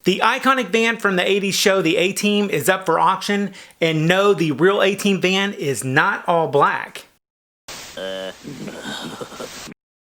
The iconic van from the 80s show, the A-Team, is up for auction, and no, the real A-Team van is not all black.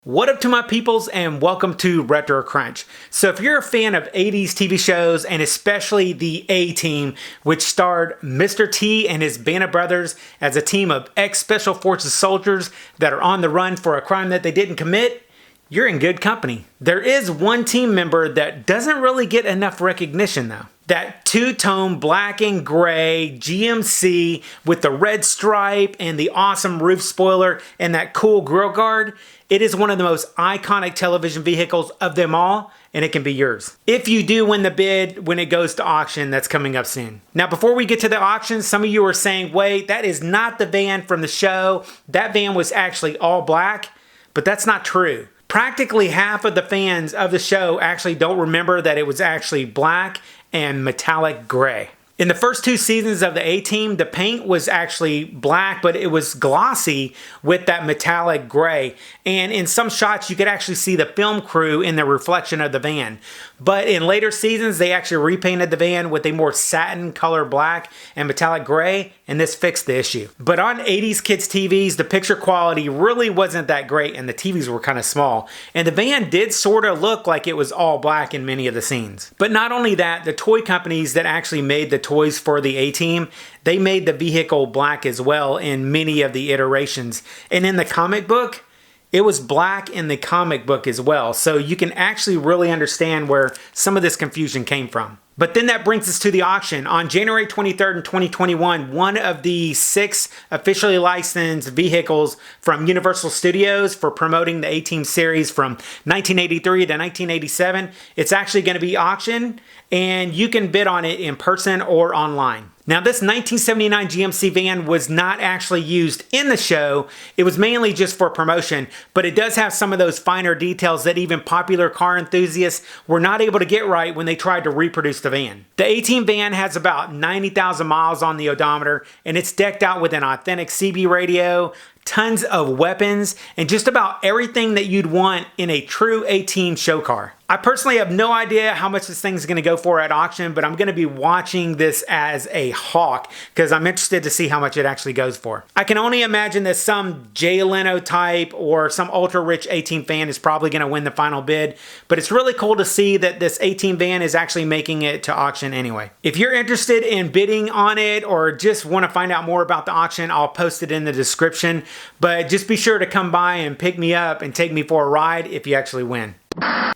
What up to my peoples, and welcome to Retro Crunch. So if you're a fan of 80s TV shows, and especially the A-Team, which starred Mr. T and his band of brothers as a team of ex-Special Forces soldiers that are on the run for a crime that they didn't commit, you're in good company. There is one team member that doesn't really get enough recognition though. That two-tone black and gray GMC with the red stripe and the awesome roof spoiler and that cool grill guard, it is one of the most iconic television vehicles of them all, and it can be yours. If you do win the bid when it goes to auction, that's coming up soon. Now, before we get to the auction, some of you are saying, wait, that is not the van from the show. That van was actually all black, but that's not true. Practically half of the fans of the show actually don't remember that it was actually black and metallic gray. In the first two seasons of the A-Team, the paint was actually black, but it was glossy with that metallic gray. And in some shots, you could actually see the film crew in the reflection of the van. But in later seasons, they actually repainted the van with a more satin color black and metallic gray, and this fixed the issue. But on 80s kids TVs, the picture quality really wasn't that great, and the TVs were kind of small. And the van did sort of look like it was all black in many of the scenes. But not only that, the toy companies that actually made the toys for the A-Team, they made the vehicle black as well in many of the iterations. And in the comic book, it was black in the comic book as well. So you can actually really understand where some of this confusion came from. But then that brings us to the auction. On January 23rd in 2021, one of the 6 officially licensed vehicles from Universal Studios for promoting the A-Team series from 1983 to 1987, it's actually going to be auctioned, and you can bid on it in person or online. Now, this 1979 GMC van was not actually used in the show. It was mainly just for promotion, but it does have some of those finer details that even popular car enthusiasts were not able to get right when they tried to reproduce the van. The A-Team van has about 90,000 miles on the odometer, and it's decked out with an authentic CB radio, tons of weapons, and just about everything that you'd want in a true A-Team show car. I personally have no idea how much this thing's going to go for at auction, but I'm going to be watching this as a hawk because I'm interested to see how much it actually goes for. I can only imagine that some Jay Leno type or some ultra-rich A-Team fan is probably going to win the final bid, but it's really cool to see that this A-Team van is actually making it to auction anyway. If you're interested in bidding on it or just want to find out more about the auction, I'll post it in the description, but just be sure to come by and pick me up and take me for a ride if you actually win.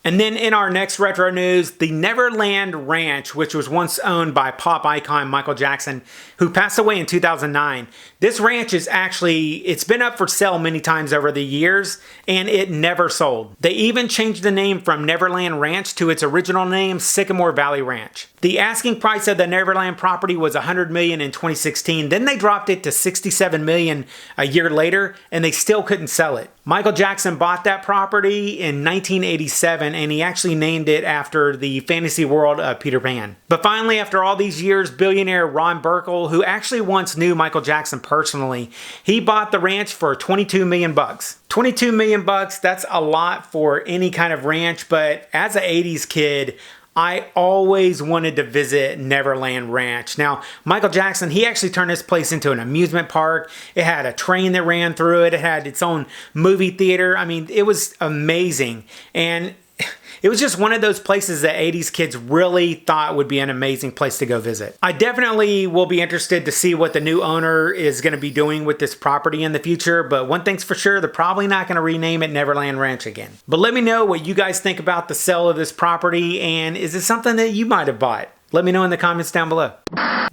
And then in our next retro news, the Neverland Ranch, which was once owned by pop icon Michael Jackson, who passed away in 2009. This ranch is actually, it's been up for sale many times over the years, and it never sold. They even changed the name from Neverland Ranch to its original name, Sycamore Valley Ranch. The asking price of the Neverland property was $100 million in 2016. Then they dropped it to $67 million a year later, and they still couldn't sell it. Michael Jackson bought that property in 1987, and he actually named it after the fantasy world of Peter Pan. But finally, after all these years, billionaire Ron Burkle, who actually once knew Michael Jackson personally, he bought the ranch for $22 million. $22 million, that's a lot for any kind of ranch, but as an 80s kid, I always wanted to visit Neverland Ranch. Now, Michael Jackson, he actually turned this place into an amusement park. It had a train that ran through it. It had its own movie theater. I mean, it was amazing. And it was just one of those places that 80s kids really thought would be an amazing place to go visit. I definitely will be interested to see what the new owner is going to be doing with this property in the future, but one thing's for sure, they're probably not going to rename it Neverland Ranch again. But let me know what you guys think about the sale of this property, and is it something that you might have bought? Let me know in the comments down below.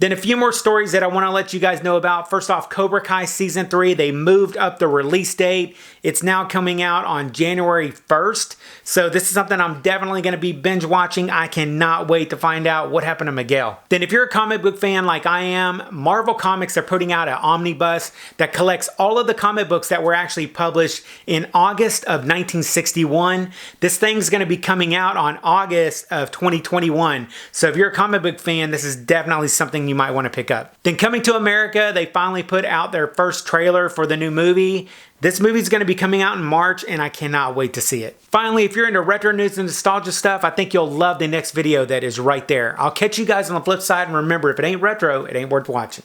Then a few more stories that I want to let you guys know about. First off, Cobra Kai Season 3, they moved up the release date. It's now coming out on January 1st. So this is something I'm definitely going to be binge watching. I cannot wait to find out what happened to Miguel. Then if you're a comic book fan like I am, Marvel Comics are putting out an omnibus that collects all of the comic books that were actually published in August of 1961. This thing's going to be coming out on August of 2021. So if you're a comic book fan, this is definitely something you might want to pick up. Then coming to America, they finally put out their first trailer for the new movie. This movie's going to be coming out in March, and I cannot wait to see it. Finally, if you're into retro news and nostalgia stuff, I think you'll love the next video that is right there. I'll catch you guys on the flip side, and remember, if it ain't retro, it ain't worth watching.